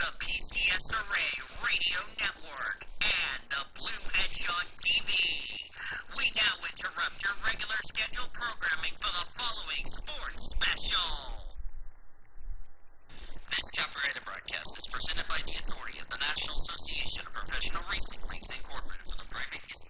the PCS Array Radio Network, and the Blue Edge on TV. We now interrupt your regular scheduled programming for the following sports special. This copyrighted broadcast is presented by the authority of the National Association of Professional Racing Leagues, Incorporated for the private use.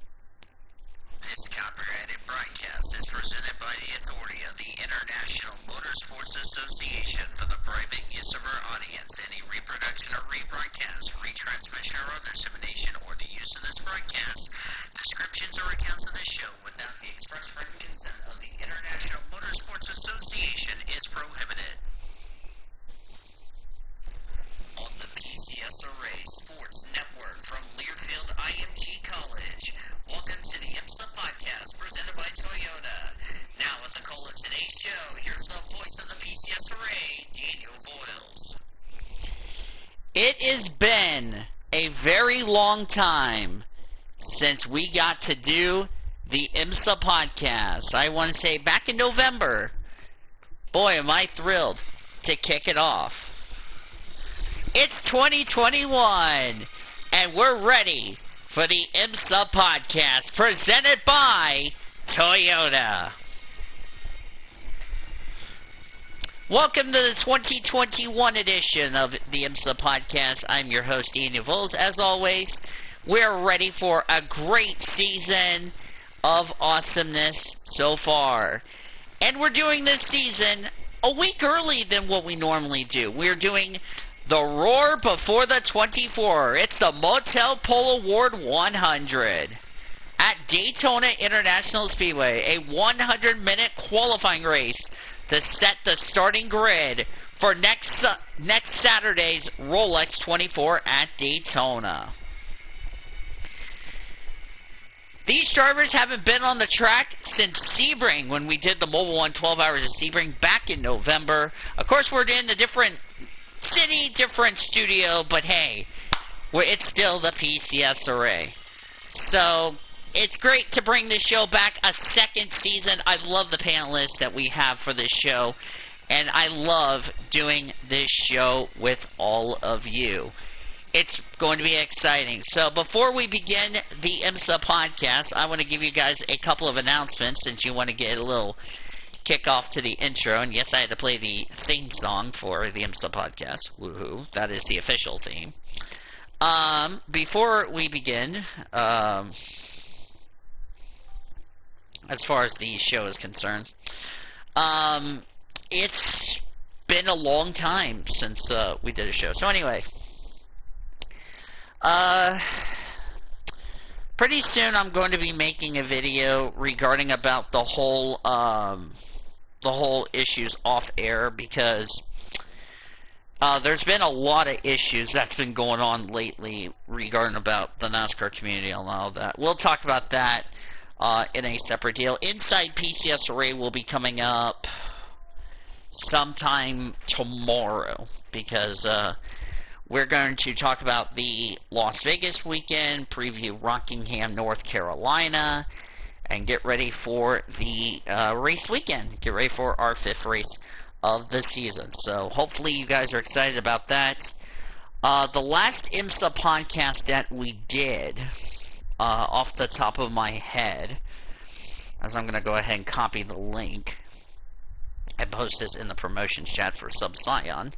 This copyrighted broadcast is presented by the authority of the International Motorsports Association for the private use of our audience. Any reproduction or rebroadcast, retransmission or other dissemination or the use of this broadcast, descriptions or accounts of this show without the express written consent of the International Motorsports Association is prohibited. On the PCS Array Sports Network from Learfield IMG College, welcome to the IMSA Podcast presented by Toyota. Now at the call of today's show, here's the voice of the PCS Array, Daniel Voiles. It has been a very long time since we got to do the IMSA Podcast. I want to say back in November. Boy, am I thrilled to kick it off. It's 2021, and we're ready for the IMSA Podcast, presented by Toyota. Welcome to the 2021 edition of the IMSA Podcast. I'm your host, Daniel Voiles. As always, we're ready for a great season of awesomeness so far. And we're doing this season a week early than what we normally do. We're doing the Roar Before the 24. It's the Motel Pole Award 100 at Daytona International Speedway, a 100-minute qualifying race to set the starting grid for next Saturday's Rolex 24 at Daytona. These drivers haven't been on the track since Sebring when we did the Mobile One 12 Hours of Sebring back in November. Of course, we're in a different city, different studio, but hey, it's still the PCS Array. So, it's great to bring this show back a second season. I love the panelists that we have for this show, and I love doing this show with all of you. It's going to be exciting. So, before we begin the IMSA Podcast, I want to give you guys a couple of announcements since you want to get a little kickoff to the intro, and yes, I had to play the theme song for the IMSA Podcast. Woohoo! That is the official theme. Before we begin, as far as the show is concerned, it's been a long time since we did a show. So anyway, pretty soon I'm going to be making a video regarding about the whole issues off air, because there's been a lot of issues that's been going on lately regarding about the NASCAR community and all that. We'll talk about that in a separate deal. Inside PCS Array will be coming up sometime tomorrow, because we're going to talk about the Las Vegas weekend, preview Rockingham, North Carolina, and get ready for the race weekend. Get ready for our 5th race of the season. So hopefully you guys are excited about that. The last IMSA podcast that we did, off the top of my head, as I'm going to go ahead and copy the link and post this in the promotions chat for Sub-Scion.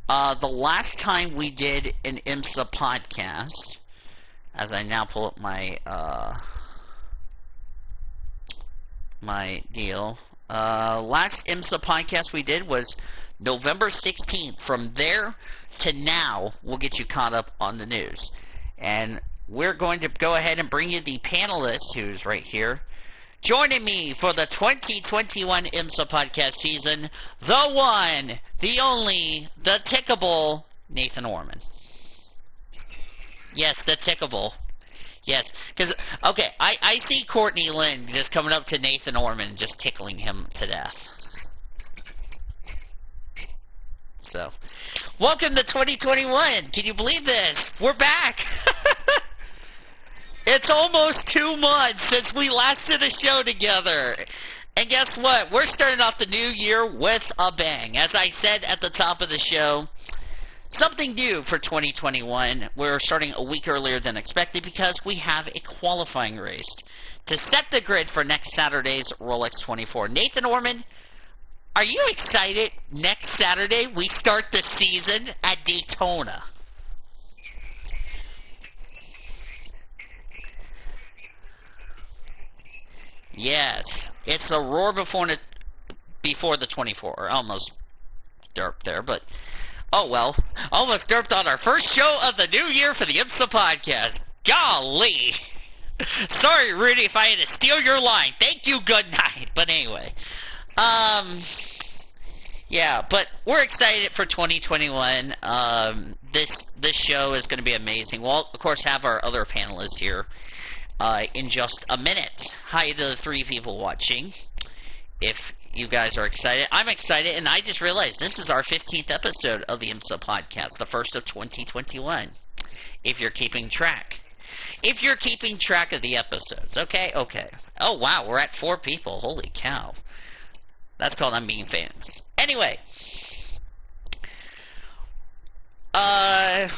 The last time we did an IMSA podcast, as I now pull up my my deal. Last IMSA podcast we did was November 16th. From there to now, we'll get you caught up on the news. And we're going to go ahead and bring you the panelist, who's right here, joining me for the 2021 IMSA podcast season, the one, the only, the tickable, Nathan Orman. Yes, the tickable. Yes, because, okay, I see Courtney Lynn just coming up to Nathan Orman, just tickling him to death. So, welcome to 2021. Can you believe this? We're back. It's almost 2 months since we last did a show together. And guess what? We're starting off the new year with a bang. As I said at the top of the show, Something new for 2021. We're starting a week earlier than expected because we have a qualifying race to set the grid for next Saturday's Rolex 24. Nathan Orman, are you excited? Next Saturday, we start the season at Daytona. Yes, it's a roar before the 24. Almost derped there, but oh well. Almost derped on our first show of the new year for the IMSA Podcast. Golly. Sorry, Rudy, if I had to steal your line. Thank you, good night. But anyway. Yeah, but we're excited for 2021. This show is going to be amazing. We'll, of course, have our other panelists here in just a minute. Hi to the 3 people watching. If you guys are excited, I'm excited, and I just realized this is our 15th episode of the IMSA Podcast, the first of 2021, if you're keeping track. If you're keeping track of the episodes, okay? Oh, wow, we're at 4 people. Holy cow. That's called I'm being famous. Anyway. I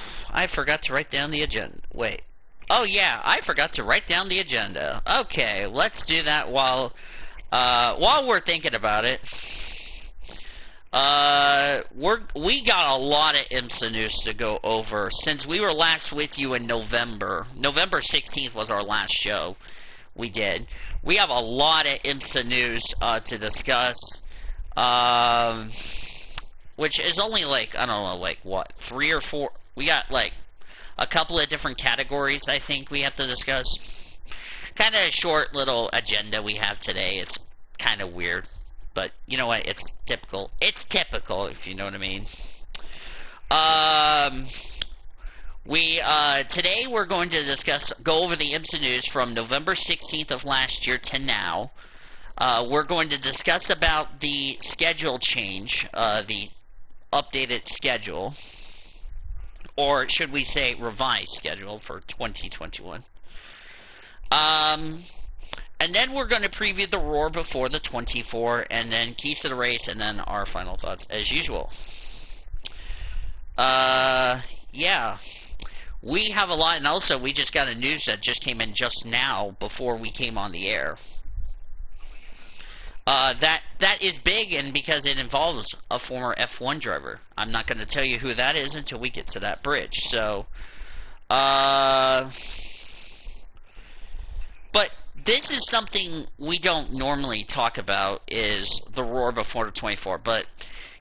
forgot to write down the agenda. Wait. Oh, yeah, I forgot to write down the agenda. Okay, let's do that while we're thinking about it. We got a lot of IMSA news to go over since we were last with you in November. November 16th was our last show we did. We have a lot of IMSA news to discuss, which is only like, I don't know, like what, 3 or 4? We got like a couple of different categories I think we have to discuss. Kind of a short little agenda we have today. It's kind of weird. But you know what? It's typical. It's typical, if you know what I mean. Today we're going to go over the IMSA news from November 16th of last year to now. We're going to discuss about the schedule change, the updated schedule, or should we say revised schedule for 2021. And then we're going to preview the roar before the 24, and then keys to the race, and then our final thoughts as usual. Yeah. We have a lot, and also we just got a news that just came in just now before we came on the air. That is big, and because it involves a former F1 driver. I'm not going to tell you who that is until we get to that bridge. So, but this is something we don't normally talk about, is the roar before the 24. But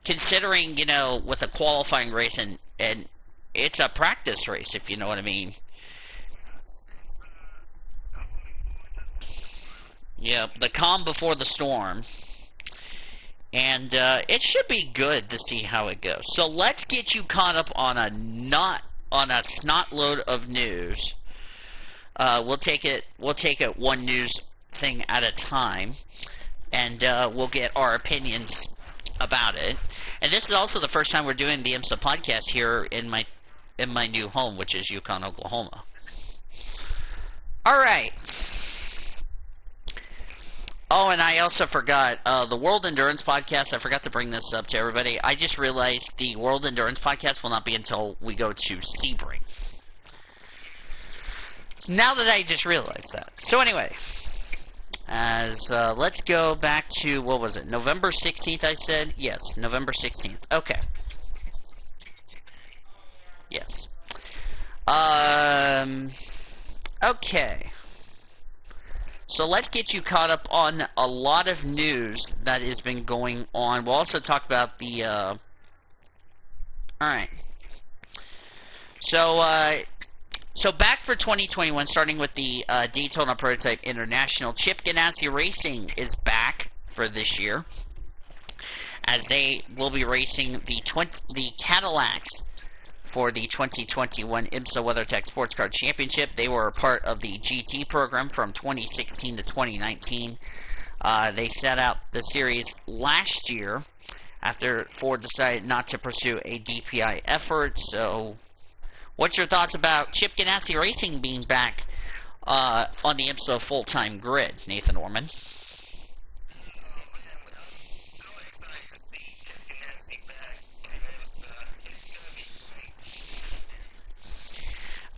considering, you know, with a qualifying race, and it's a practice race, if you know what I mean. Yeah, the calm before the storm. And it should be good to see how it goes. So let's get you caught up on a snot load of news. We'll take it one news thing at a time, and we'll get our opinions about it. And this is also the first time we're doing the IMSA Podcast here in my new home, which is Yukon, Oklahoma. All right. Oh, and I also forgot the World Endurance Podcast. I forgot to bring this up to everybody. I just realized the World Endurance Podcast will not be until we go to Sebring. Now that I just realized that. So anyway, let's go back to, what was it, November 16th I said? Yes, November 16th. Okay. Yes. Okay. So let's get you caught up on a lot of news that has been going on. We'll also talk about the, alright. So back for 2021, starting with the Daytona Prototype International. Chip Ganassi Racing is back for this year, as they will be racing the Cadillacs for the 2021 IMSA WeatherTech Sports Car Championship. They were a part of the GT program from 2016 to 2019. They set out the series last year after Ford decided not to pursue a DPI effort. So what's your thoughts about Chip Ganassi Racing being back on the IMSA full-time grid, Nathan Orman?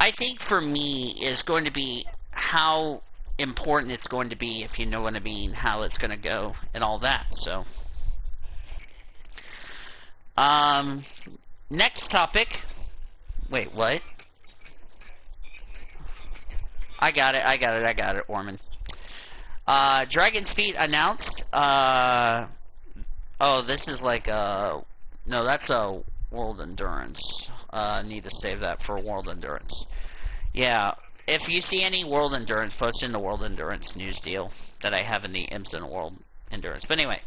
I think for me is going to be how important it's going to be, if you know what I mean, how it's going to go and all that. So, next topic. Wait, what? I got it, Orman. Dragon's Feet announced, oh, this is like no, that's a World Endurance. Need to save that for World Endurance. Yeah, if you see any World Endurance, post in the World Endurance news deal that I have in the IMSA World Endurance. But anyway,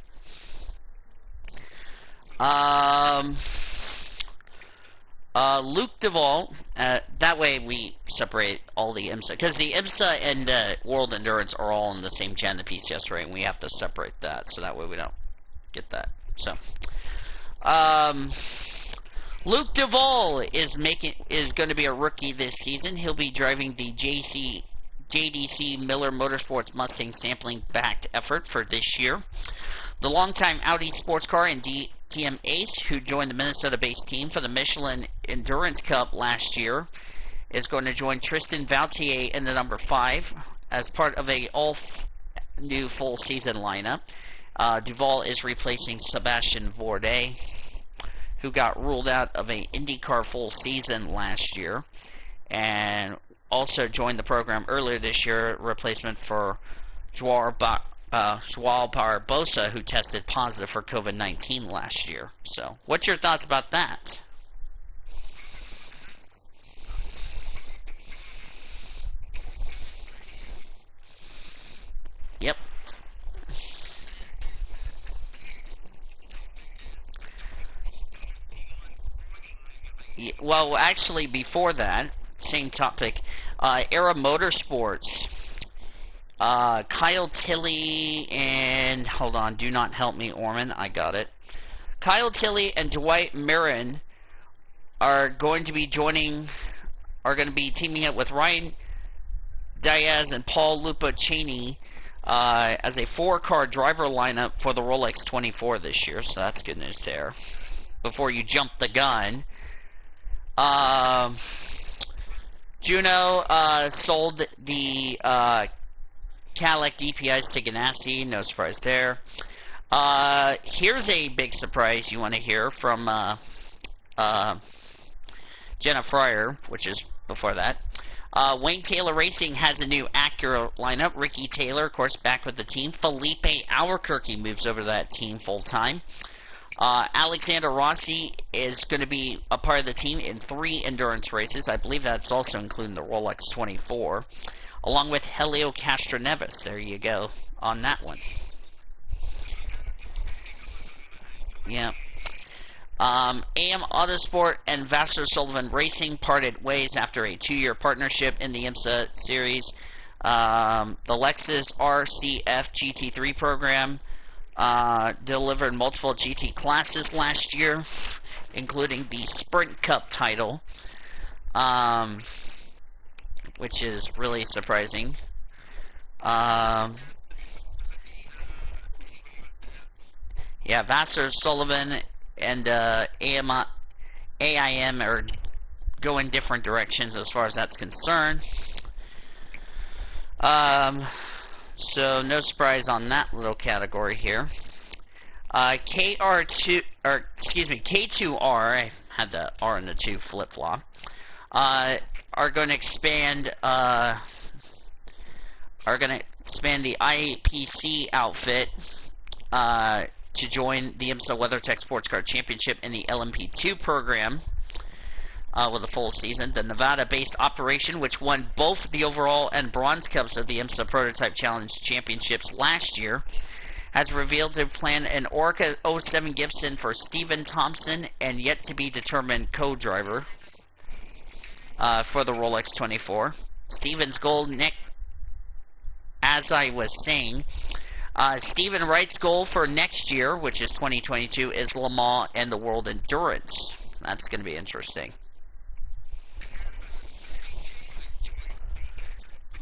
Luke Duvall, that way we separate all the IMSA, because the IMSA and World Endurance are all in the same gen, the PCS rate, and we have to separate that, so that way we don't get that. So, Luke Duvall is going to be a rookie this season. He'll be driving the JDC Miller Motorsports Mustang sampling backed effort for this year. The longtime Audi sports car and DTM ace, who joined the Minnesota-based team for the Michelin Endurance Cup last year, is going to join Tristan Vautier in the number 5 as part of a all-new full-season lineup. Duvall is replacing Sebastian Bourdais, who got ruled out of an IndyCar full season last year, and also joined the program earlier this year, replacement for Joao Barbosa, who tested positive for COVID-19 last year. So, what's your thoughts about that? Yep. Well, actually, before that, same topic, Era Motorsports, Kyle Tilley and, hold on, do not help me, Orman, I got it. Kyle Tilley and Dwight Marin are going to be teaming up with Ryan Diaz and Paul Lupo Cheney as a 4-car driver lineup for the Rolex 24 this year, so that's good news there. Before you jump the gun, Juno sold the Cadillac DPIs to Ganassi, no surprise there. Here's a big surprise you want to hear from Jenna Fryer, which is before that. Wayne Taylor Racing has a new Acura lineup. Ricky Taylor, of course, back with the team. Felipe Albuquerque moves over to that team full-time. Alexander Rossi is going to be a part of the team in 3 endurance races. I believe that's also including the Rolex 24. Along with Helio Castroneves. There you go on that one. Yeah. AM Autosport and Vassar Sullivan Racing parted ways after a 2-year partnership in the IMSA series. The Lexus RCF GT3 program delivered multiple GT classes last year, including the Sprint Cup title, which is really surprising. Yeah, Vassar Sullivan and AIM are going different directions as far as that's concerned. So no surprise on that little category here. K2R, I had the R and the 2 flip-flop, are going to expand the IPC outfit to join the IMSA WeatherTech Sports Car Championship in the LMP2 program with a full season. The Nevada-based operation, which won both the overall and bronze cups of the IMSA Prototype Challenge Championships last year, has revealed to plan an Orca 07 Gibson for Stephen Thompson and yet-to-be-determined co-driver for the Rolex 24. Stephen's goal, as I was saying, Stephen Wright's goal for next year, which is 2022, is Le Mans and the World Endurance. That's going to be interesting.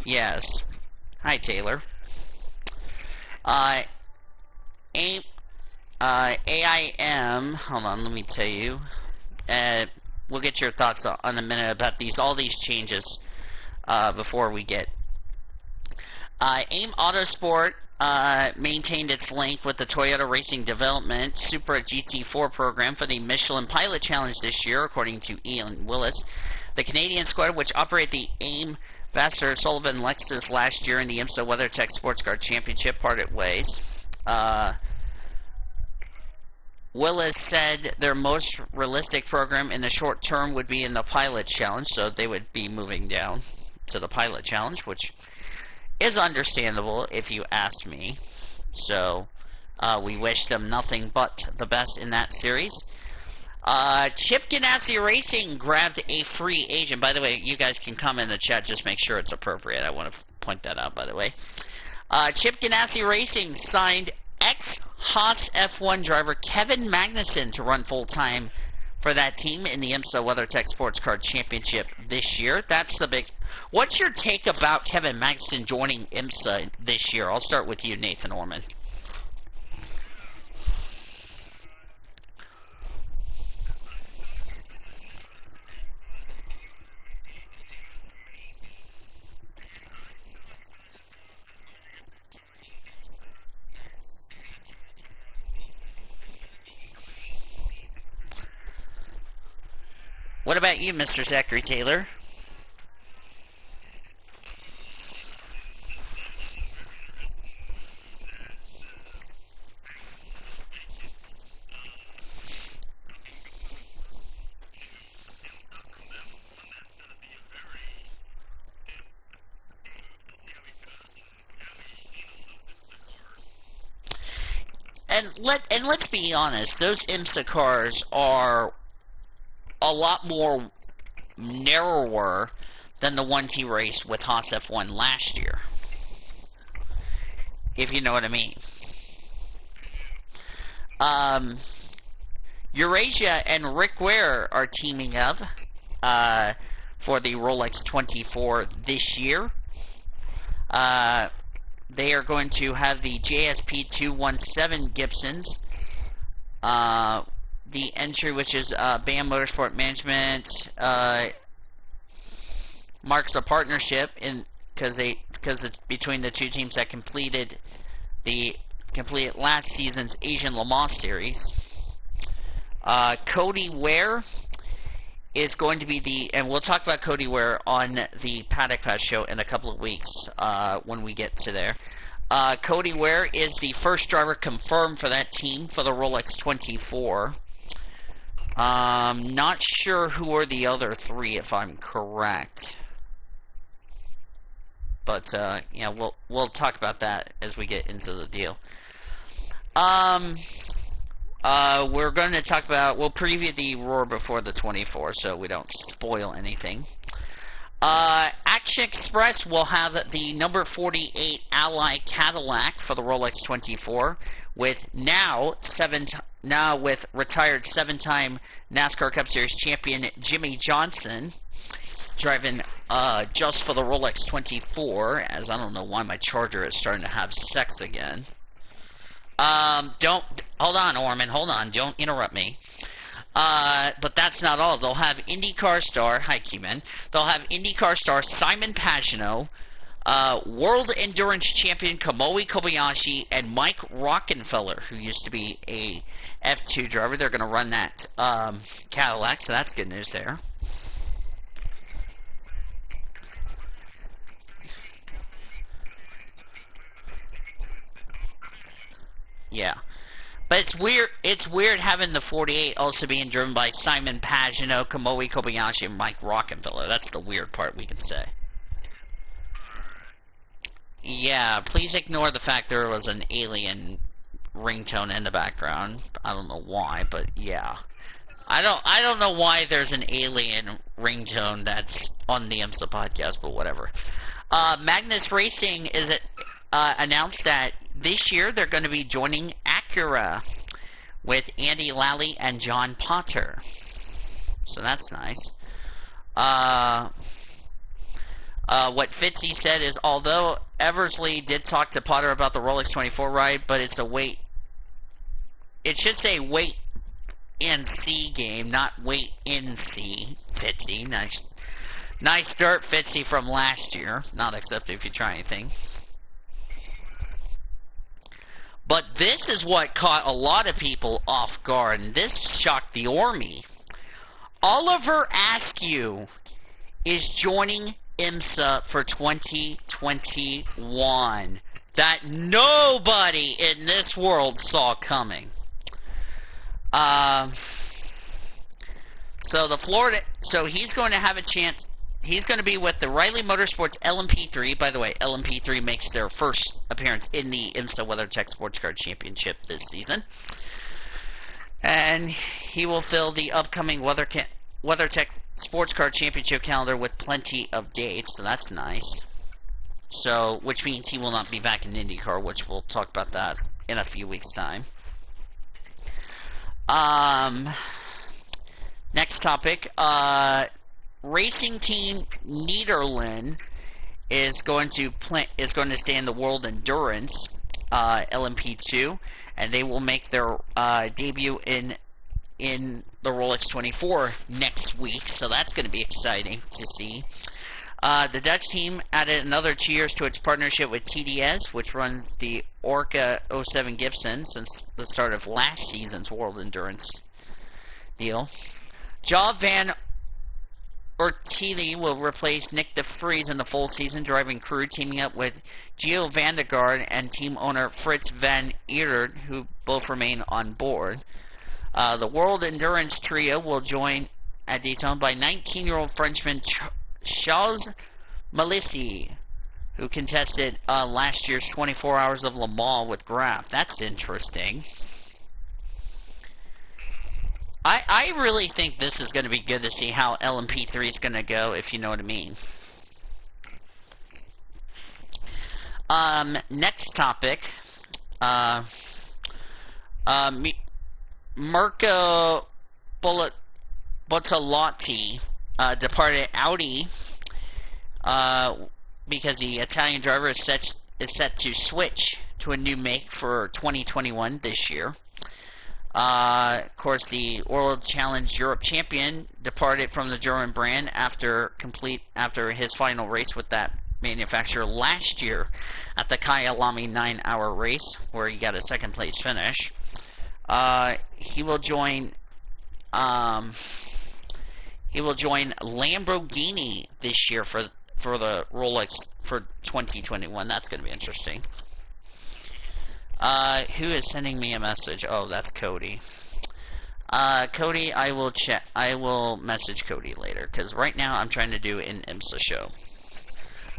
Yes. Hi, Taylor. AIM, hold on, let me tell you. we'll get your thoughts on a minute about all these changes before we get. AIM Autosport maintained its link with the Toyota Racing Development Supra GT4 program for the Michelin Pilot Challenge this year, according to Ian Willis. The Canadian squad, which operated the AIM Vassar Sullivan Lexus last year in the IMSA WeatherTech Sports Car Championship, parted ways. Willis said their most realistic program in the short term would be in the Pilot Challenge, so they would be moving down to the Pilot Challenge, which is understandable if you ask me. So we wish them nothing but the best in that series. Chip Ganassi Racing grabbed a free agent. By the way, you guys can comment in the chat, just make sure it's appropriate. I want to point that out, by the way. Chip Ganassi Racing signed ex-Haas F1 driver Kevin Magnussen to run full-time for that team in the IMSA WeatherTech Sports Car Championship this year. That's a big... What's your take about Kevin Magnussen joining IMSA this year? I'll start with you, Nathan Orman. What about you, Mr. Zachary Taylor? And let's be honest, those IMSA cars are a lot more narrower than the ones he raced with Haas F1 last year, if you know what I mean. Eurasia and Rick Ware are teaming up for the Rolex 24 this year. They are going to have the JSP 217 Gibsons. The entry, which is BAM Motorsport Management, marks a partnership because it's between the two teams that completed last season's Asian Le Mans series. Cody Ware is going to be and we'll talk about Cody Ware on the Paddock Pass show in a couple of weeks when we get to there. Cody Ware is the first driver confirmed for that team for the Rolex 24. Not sure who are the other three, if I'm correct. But yeah, we'll talk about that as we get into the deal. We're going to talk about, we'll preview the Roar before the 24, so we don't spoil anything. Action Express will have the number 48 Ally Cadillac for the Rolex 24, with with retired 7-time NASCAR Cup Series champion Jimmy Johnson driving just for the Rolex 24, as I don't know why my charger is starting to have sex again. Hold on, Orman, hold on, don't interrupt me. But that's not all. They'll have IndyCar star, hi Q-Man, they'll have IndyCar star Simon Pagenaud, World Endurance Champion Kamui Kobayashi, and Mike Rockenfeller, who used to be a F2 driver. They're going to run that Cadillac, so that's good news there. Yeah. But it's weird having the 48 also being driven by Simon Pagenaud, Kamui Kobayashi, and Mike Rockenfeller. That's the weird part we can say. Yeah, please ignore the fact there was an alien ringtone in the background. I don't know why, but yeah. I don't know why there's an alien ringtone that's on the IMSA podcast, but whatever. Magnus Racing is announced that this year they're going to be joining Acura with Andy Lally and John Potter. So that's nice. What Fitzy said is, although Eversley did talk to Potter about the Rolex 24 ride, but it's a wait. It should say wait and-see game, not wait-and-see. Fitzy, nice dirt, Fitzy, from last year. Not accepted if you try anything. But this is what caught a lot of people off guard, and this shocked the Army. Oliver Askew is joining IMSA for 2021. That nobody in this world saw coming. So he's going to have a chance. He's going to be with the Riley Motorsports LMP3. By the way, LMP3 makes their first appearance in the IMSA WeatherTech Sports Car Championship this season. And he will fill the upcoming WeatherTech Sports Car Championship calendar with plenty of dates, so that's nice. So, which means he will not be back in IndyCar, which we'll talk about that in a few weeks' time. Next topic, Racing Team Nederland is going to stay in the World Endurance LMP2, and they will make their debut in the Rolex 24 next week, so that's going to be exciting to see. The Dutch team added another 2 years to its partnership with TDS, which runs the Orca 07 Gibson since the start of last season's World Endurance deal. Ja van Ortele will replace Nick de Vries in the full season driving crew, teaming up with Gio van der Gaard and team owner Frits van Eert, who both remain on board. The World Endurance trio will join at Daytona by 19-year-old Frenchman Charles Malissi, who contested last year's 24 Hours of Le Mans with Graf. That's interesting. I really think this is going to be good to see how LMP3 is going to go, if you know what I mean. Next topic. Mirko Bottolotti departed Audi because the Italian driver is set to switch to a new make for 2021 this year. Of course, the World Challenge Europe champion departed from the German brand after his final race with that manufacturer last year at the Kyalami 9-hour race, where he got a second place finish. He will join Lamborghini this year for the Rolex for 2021. That's going to be interesting. Who is sending me a message? Oh, that's Cody. Cody, I will message Cody later, because right now I'm trying to do an IMSA show.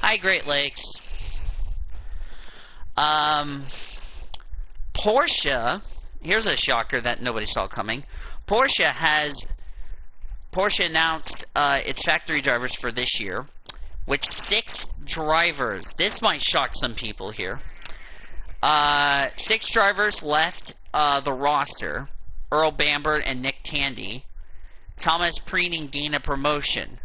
Hi, Great Lakes. Porsche, here's a shocker that nobody saw coming. Porsche announced its factory drivers for this year, with 6 drivers. This might shock some people here. 6 drivers left the roster. Earl Bamber and Nick Tandy. Thomas Preening gained a promotion.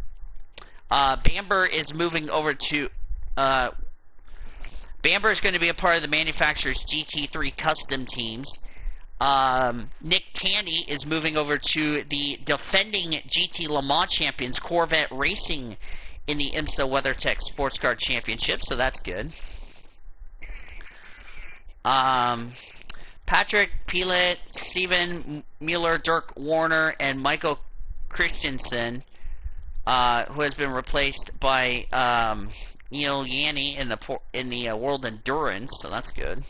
Bamber is moving over to... Bamber is going to be a part of the manufacturer's GT3 custom teams. Nick Tandy is moving over to the defending GT Le Mans champions Corvette Racing in the IMSA WeatherTech Sports Car Championship, so that's good. Patrick Pilet, Steven Mueller, Dirk Warner, and Michael Christensen, who has been replaced by Neil Yanni in the World Endurance, so that's good.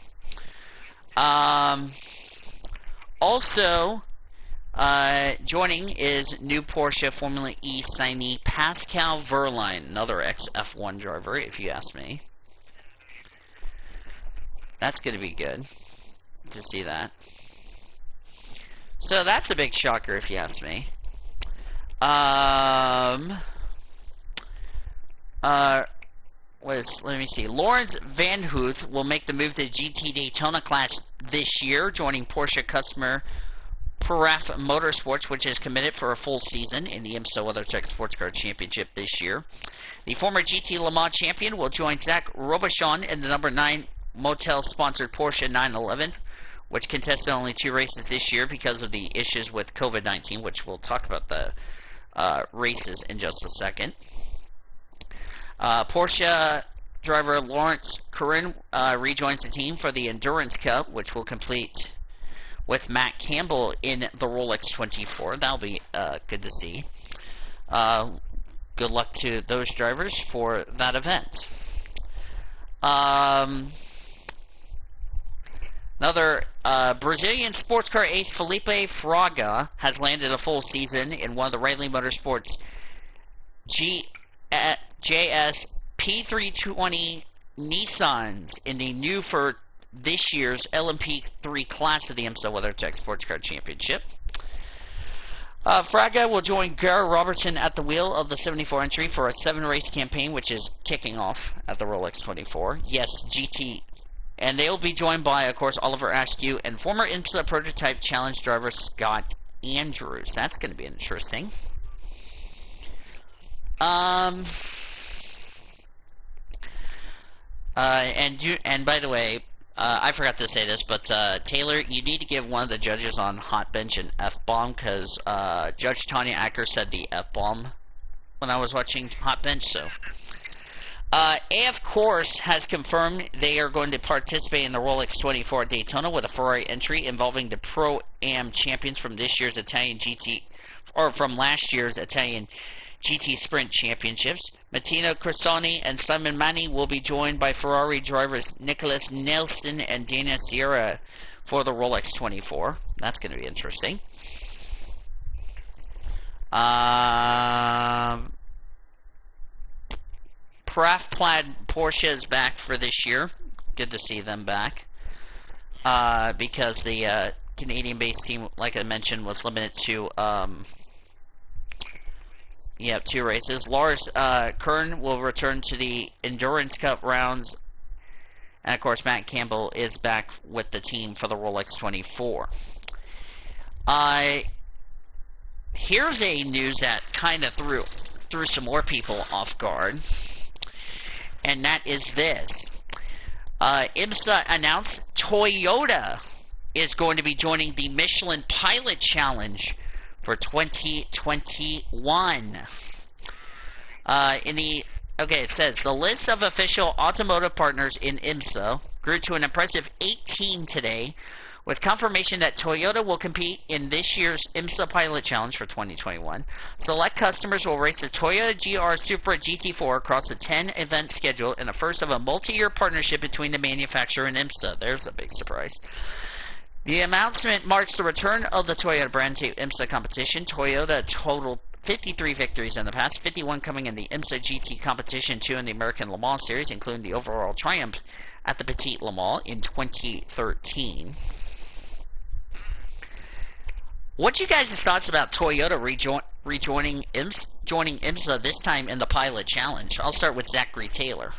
Also, joining is new Porsche Formula E signee Pascal Wehrlein, another ex-F1 driver, if you ask me. That's going to be good to see that. So that's a big shocker, if you ask me. Let me see. Lawrence Van Hoot will make the move to GT Daytona class this year, joining Porsche customer Paraf Motorsports, which is committed for a full season in the IMSA WeatherTech Sports Car Championship this year. The former GT Le Mans champion will join Zach Robichon in the number 9 Motel-sponsored Porsche 911, which contested only 2 races this year because of the issues with COVID-19, which we'll talk about the races in just a second. Porsche driver Lawrence Curran rejoins the team for the Endurance Cup, which will complete with Matt Campbell in the Rolex 24. That'll be good to see. Good luck to those drivers for that event. Another Brazilian sports car ace Felipe Fraga has landed a full season in one of the Riley Motorsports JS P320 Nissans in the new for this year's LMP3 class of the IMSA WeatherTech Sports Car Championship. Fraga will join Gar Robertson at the wheel of the 74 entry for a 7-race campaign, which is kicking off at the Rolex 24. Yes, GT. And they will be joined by, of course, Oliver Askew and former IMSA prototype challenge driver Scott Andrews. That's going to be interesting. And by the way, I forgot to say this, but Taylor, you need to give one of the judges on Hot Bench an F-bomb, because Judge Tanya Acker said the F-bomb when I was watching Hot Bench, so... AF Course has confirmed they are going to participate in the Rolex 24 at Daytona with a Ferrari entry involving the Pro-Am champions from this year's Italian GT, or from last year's Italian GT Sprint Championships. Martino Cristoni and Simon Manni will be joined by Ferrari drivers Nicholas Nelson and Dana Sierra for the Rolex 24. That's going to be interesting. Praf Plaid Porsche is back for this year. Good to see them back. Because the Canadian-based team, like I mentioned, was limited to 2 races. Lars Kern will return to the Endurance Cup rounds. And, of course, Matt Campbell is back with the team for the Rolex 24. Here's a news that kind of threw some more people off guard. And that is this. IMSA announced Toyota is going to be joining the Michelin Pilot Challenge for 2021. It says, the list of official automotive partners in IMSA grew to an impressive 18 today, with confirmation that Toyota will compete in this year's IMSA Pilot Challenge for 2021. Select customers will race the Toyota GR Supra GT4 across a 10-event schedule in the first of a multi-year partnership between the manufacturer and IMSA. There's a big surprise. The announcement marks the return of the Toyota brand to IMSA competition. Toyota totaled 53 victories in the past, 51 coming in the IMSA GT competition, 2 in the American Le Mans Series, including the overall triumph at the Petit Le Mans in 2013. What's you guys' thoughts about Toyota joining IMSA this time in the Pilot Challenge? I'll start with Zachary Taylor.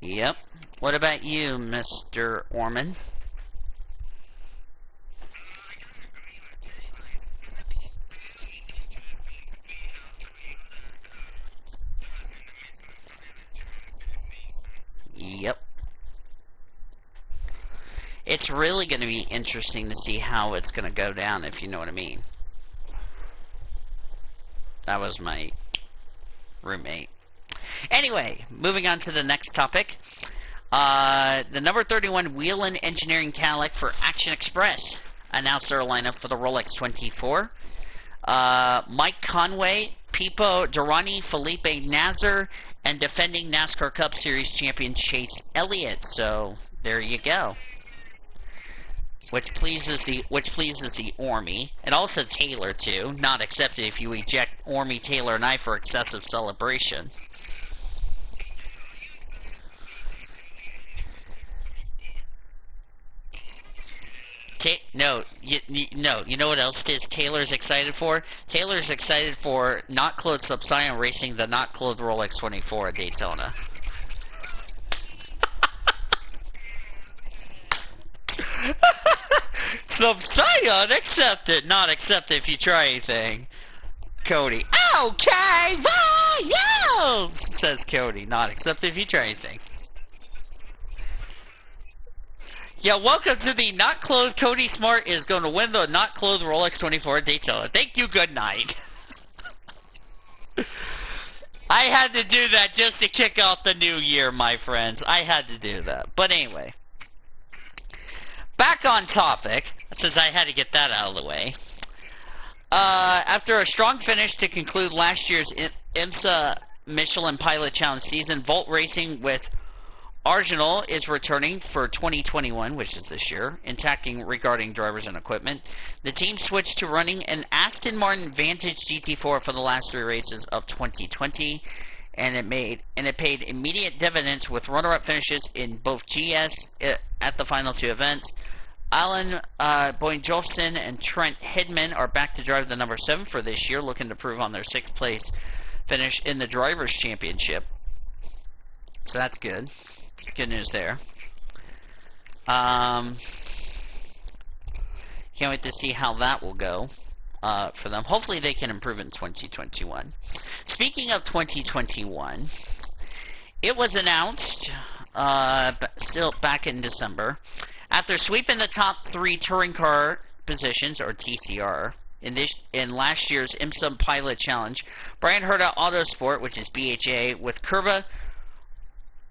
Yep. What about you, Mr. Orman? Yep. It's really going to be interesting to see how it's going to go down, if you know what I mean. That was my roommate. Anyway, moving on to the next topic. The number 31 Whelen Engineering Cadillac for Action Express announced their lineup for the Rolex 24. Mike Conway, Pipo Durrani, Felipe Nasr, and defending NASCAR Cup Series champion Chase Elliott. So there you go. Which pleases the Ormy, and also Taylor too. Not accepted if you eject Ormy, Taylor, and I for excessive celebration. No, no. You know what else Taylor's excited for? Taylor's excited for not clothed Subscion racing the not clothed Rolex 24 at Daytona. Subscion, accept it. Not accept it if you try anything. Cody. Okay, bye, yo! Says Cody. Not accept it if you try anything. Yeah, welcome to the not clothed Cody Smart is going to win the not clothed Rolex 24 at Daytona. Thank you, good night. I had to do that just to kick off the new year, my friends. I had to do that. But anyway. Back on topic, since I had to get that out of the way. After a strong finish to conclude last year's IMSA Michelin Pilot Challenge season, Volt Racing with Arsenal is returning for 2021, which is this year, intacting regarding drivers and equipment. The team switched to running an Aston Martin Vantage GT4 for the last 3 races of 2020, and it paid immediate dividends with runner-up finishes in both GS at the final 2 events. Alan Boynjolfsson and Trent Hidman are back to drive the number 7 for this year, looking to prove on their 6th place finish in the Drivers' Championship. So that's good. Good news there. Can't wait to see how that will go for them. Hopefully they can improve in 2021. Speaking of 2021, it was announced still back in December, after sweeping the top 3 touring car positions, or TCR, in last year's IMSA Pilot Challenge, Brian Herta Autosport, which is BHA, with Kurva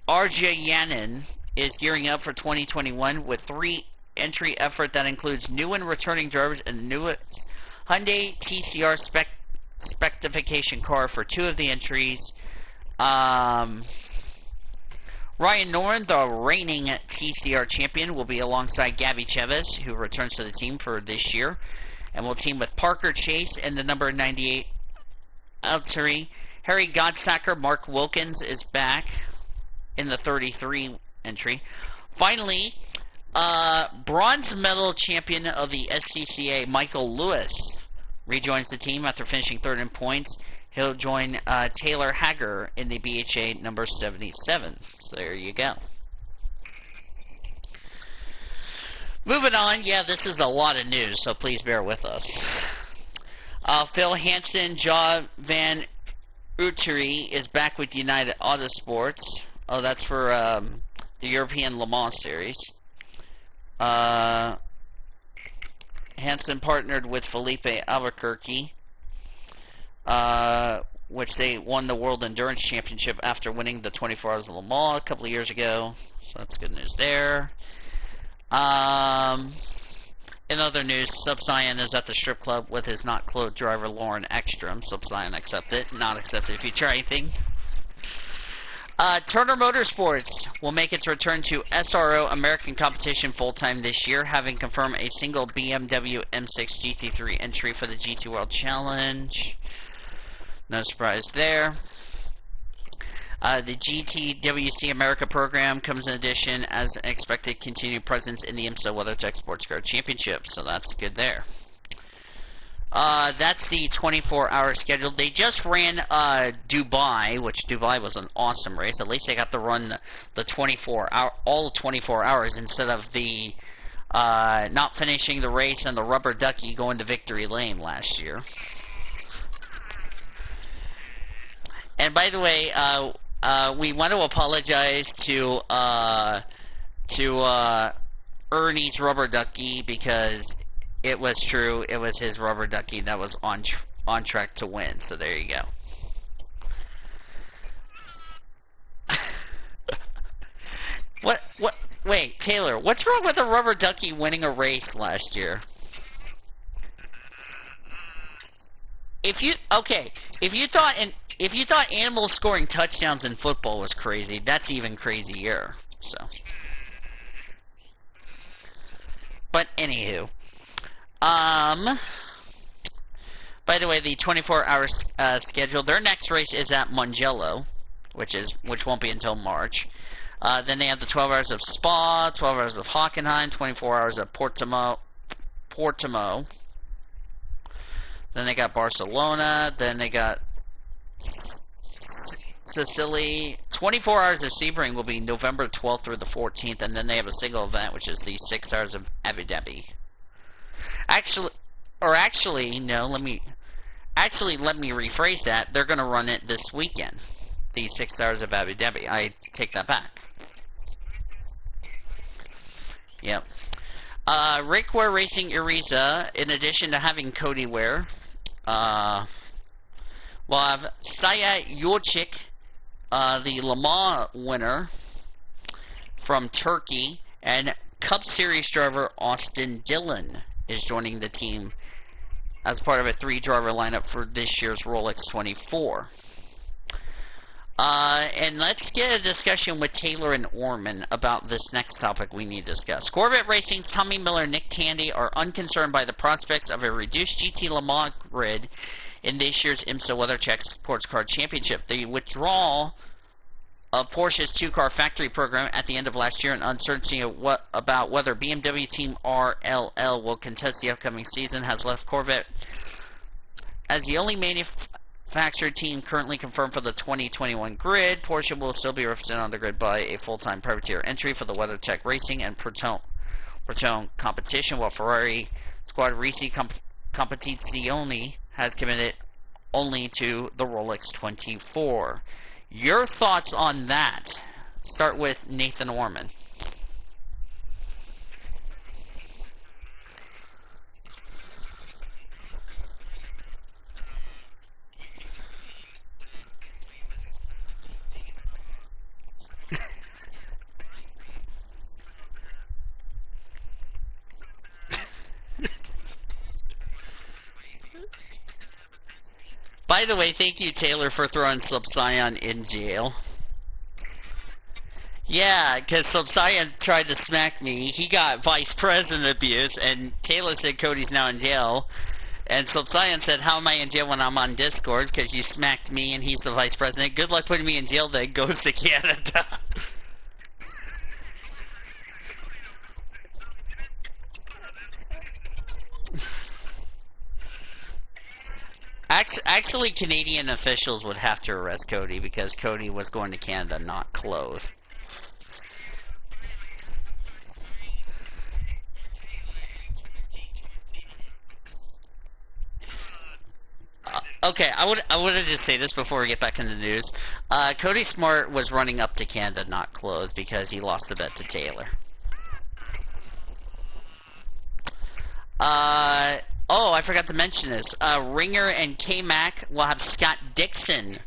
Arjayanan, is gearing up for 2021 with 3 entry effort that includes new and returning drivers and the newest Hyundai TCR specification car for 2 of the entries. Ryan Noren, the reigning TCR champion, will be alongside Gabby Chavez, who returns to the team for this year, and will team with Parker Chase and the number 98 Alteri. Harry Godsacker, Mark Wilkins is back in the 33 entry. Finally, bronze medal champion of the SCCA, Michael Lewis, rejoins the team after finishing 3rd in points. He'll join Taylor Hager in the BHA number 77. So there you go. Moving on, yeah, this is a lot of news, so please bear with us. Phil Hansen, Ja Van Uteri is back with United Autosports. Oh, that's for the European Le Mans Series. Hansen partnered with Felipe Albuquerque, which they won the World Endurance Championship after winning the 24 Hours of Le Mans a couple of years ago. So that's good news there. In other news, Subscion is at the strip club with his not clothed driver Lauren Ekstrom. Subscion accept it, not accept it if you try anything. Turner Motorsports will make its return to SRO American competition full-time this year, having confirmed a single BMW M6 GT3 entry for the GT World Challenge. No surprise there. The GTWC America program comes in addition as an expected continued presence in the IMSA WeatherTech Sports Car Championship, so that's good there. That's the 24-hour schedule. They just ran Dubai, which Dubai was an awesome race. At least they got to run the 24-hour, all 24 hours instead of the not finishing the race and the rubber ducky going to victory lane last year. And by the way, we want to apologize to Ernie's rubber ducky, because it was true. It was his rubber ducky that was on track to win. So there you go. What? Wait, Taylor, what's wrong with a rubber ducky winning a race last year? If you thought animals scoring touchdowns in football was crazy, that's even crazier. So, but anywho, by the way, the 24-hour schedule. Their next race is at Mugello, which won't be until March. Then they have the 12 hours of Spa, 12 hours of Hockenheim, 24 hours of Portimao, Portimao. Then they got Barcelona. Then they got Sicily. 24 Hours of Sebring will be November 12th through the 14th, and then they have a single event, which is the 6 Hours of Abu Dhabi. Let me rephrase that. They're going to run it this weekend. The 6 Hours of Abu Dhabi. I take that back. Yep. Rick Ware Racing Ariza, in addition to having Cody Ware, we'll have Saya Yolchik, the Le Mans winner from Turkey, and Cup Series driver Austin Dillon is joining the team as part of a 3-driver lineup for this year's Rolex 24. And let's get a discussion with Taylor and Orman about this next topic we need to discuss. Corvette Racing's Tommy Miller and Nick Tandy are unconcerned by the prospects of a reduced GT Le Mans grid in this year's IMSA WeatherCheck Sports Car Championship. The withdrawal of Porsche's 2-car factory program at the end of last year and uncertainty about whether BMW Team RLL will contest the upcoming season has left Corvette as the only manufactured team currently confirmed for the 2021 grid. Porsche will still be represented on the grid by a full-time privateer entry for the WeatherTech Racing and Proton competition, while Ferrari Squadrici Competizione has committed only to the Rolex 24. Your thoughts on that? Start with Nathan Orman. By the way, thank you, Taylor, for throwing Subscion in jail. Yeah, because Subscion tried to smack me. He got vice president abuse, and Taylor said Cody's now in jail. And Subscion said, how am I in jail when I'm on Discord? Because you smacked me and he's the vice president. Good luck putting me in jail then. Goes to Canada. Actually, Canadian officials would have to arrest Cody because Cody was going to Canada not clothed. Okay, I would just say this before we get back into the news. Cody Smart was running up to Canada not clothed because he lost a bet to Taylor. Oh, I forgot to mention this. Ringer and K-Mac will have Scott Dixon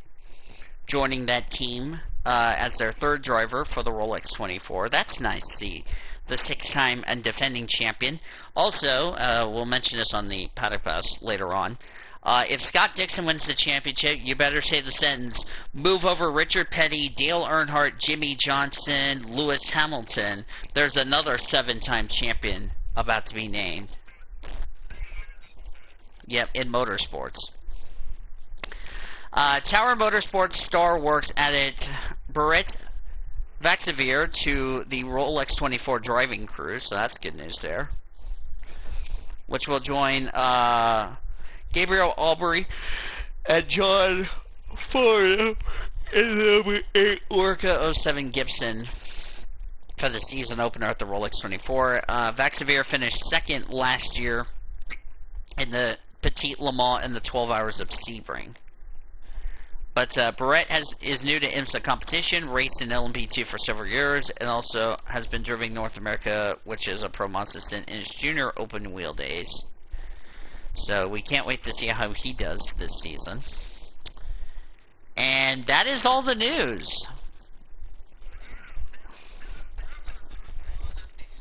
joining that team as their 3rd driver for the Rolex 24. That's nice to see. The 6-time and defending champion. Also, we'll mention this on the Paddock Pass later on. If Scott Dixon wins the championship, you better say the sentence, move over Richard Petty, Dale Earnhardt, Jimmy Johnson, Lewis Hamilton. There's another 7-time champion about to be named. Yep, in motorsports. Tower Motorsports Star Works added Barrett Vaxavier to the Rolex 24 driving crew, so that's good news there. Which will join Gabriel Aubrey and John Ford in the 8 Orca 07 Gibson for the season opener at the Rolex 24. Vaxavier finished 2nd last year in the Petite Le Mans and the 12 Hours of Sebring. But Barrett is new to IMSA competition, raced in LMP2 for several years, and also has been driving North America, which is a pro assistant in his junior open wheel days. So we can't wait to see how he does this season. And that is all the news.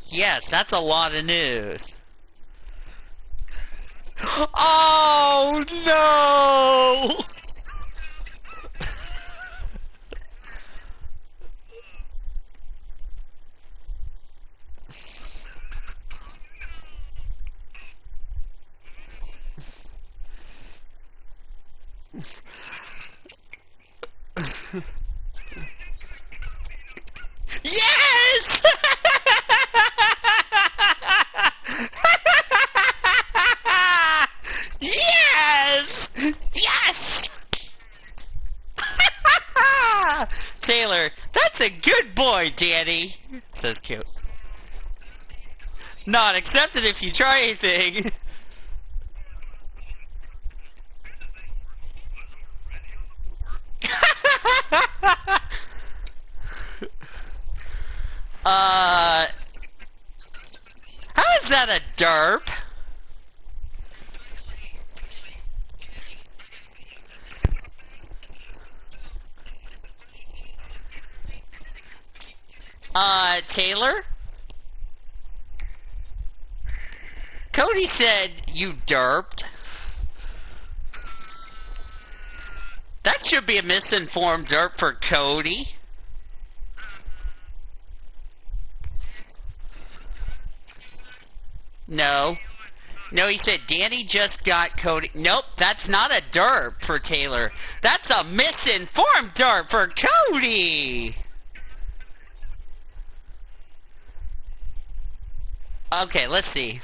Yes, that's a lot of news. Oh no! Yes! Taylor, that's a good boy, Danny, says Cute. Not accepted if you try anything. How is that a derp? Taylor? Cody said you derped. That should be a misinformed derp for Cody. No. No, he said Danny just got Cody. Nope, that's not a derp for Taylor. That's a misinformed derp for Cody. Okay, let's see.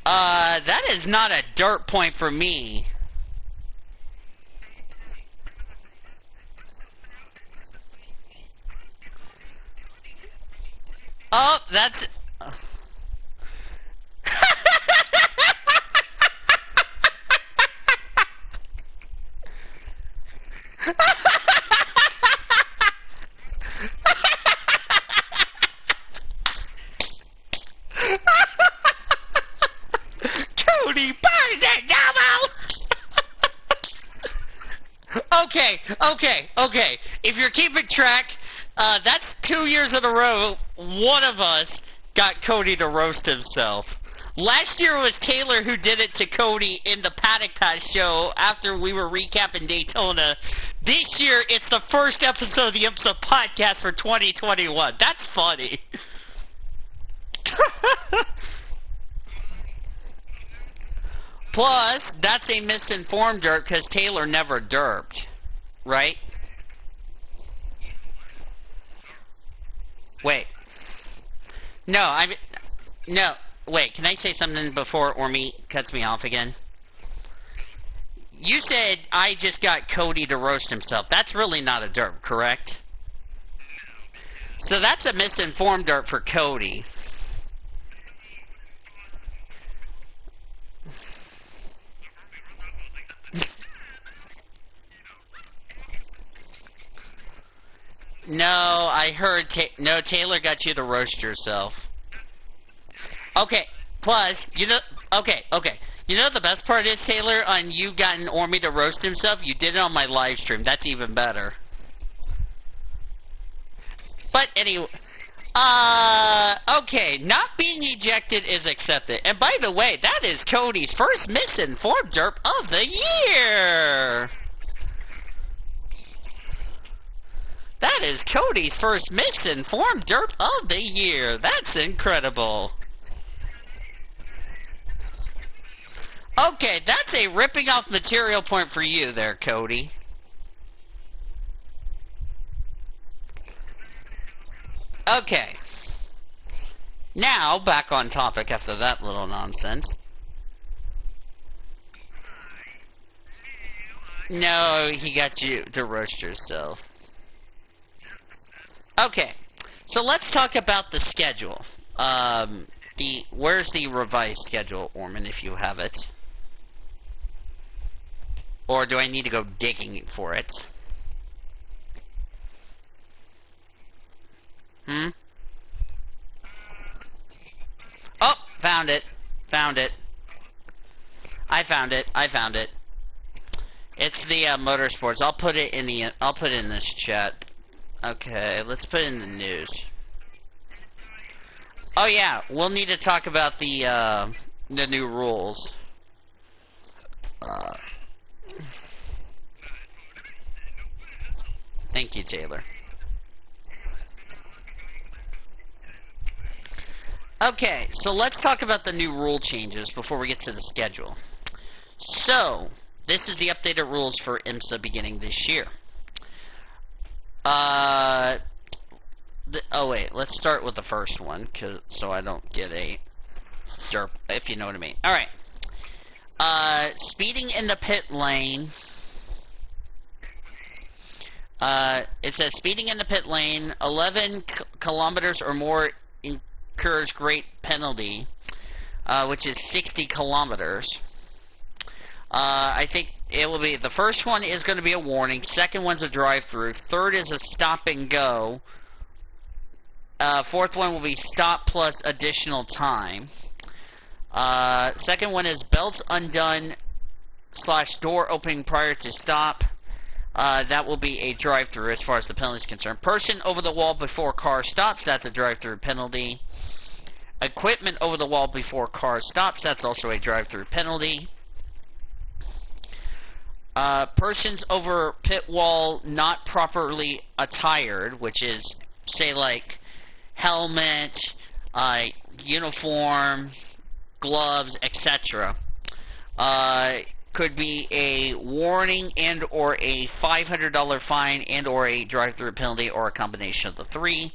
That is not a dirt point for me. Oh, that's... Cody, burn that double! Okay. If you're keeping track, that's 2 years in a row, one of us got Cody to roast himself. Last year it was Taylor who did it to Cody in the Paddock Pass show after we were recapping Daytona. This year, it's the first episode of the IMSA Podcast for 2021. That's funny. Plus, that's a misinformed derp because Taylor never derped, right? Wait. No, wait, can I say something before Ormy cuts me off again? You said I just got Cody to roast himself. That's really not a derp, correct? So that's a misinformed derp for Cody. No, I heard no, Taylor got you to roast yourself. Okay, plus, you know, okay. You know the best part is, Taylor, on you gotten Ormy to roast himself, you did it on my live stream. That's even better. But anyway, okay, not being ejected is accepted. And by the way, that is Cody's first misinformed derp of the year. That is Cody's first misinformed derp of the year. That's incredible. Okay, that's a ripping off material point for you there, Cody. Okay. Now, back on topic after that little nonsense. No, he got you to roast yourself. Okay, so let's talk about the schedule. Where's the revised schedule, Orman, if you have it? Or do I need to go digging for it? Oh, found it. I found it. It's the motorsports. I'll put it in this chat. Okay, let's put it in the news. Oh yeah, we'll need to talk about the new rules. Thank you, Taylor. Okay, so let's talk about the new rule changes before we get to the schedule. So, this is the updated rules for IMSA beginning this year. Oh wait, let's start with the first one, so I don't get a derp, if you know what I mean. Alright. Speeding in the pit lane It says speeding in the pit lane, 11 kilometers or more incurs great penalty, which is 60 kilometers. I think it will be, the first one is going to be a warning, second one's a drive-through, third is a stop and go, fourth one will be stop plus additional time. Second one is belts undone / door opening prior to stop. That will be a drive-through as far as the penalty is concerned. Person over the wall before car stops, that's a drive-through penalty. Equipment over the wall before car stops, that's also a drive-through penalty. Persons over pit wall not properly attired, which is, say, like helmet, uniform, gloves, etc. Could be a warning and or a $500 fine and or a drive-through penalty or a combination of the three.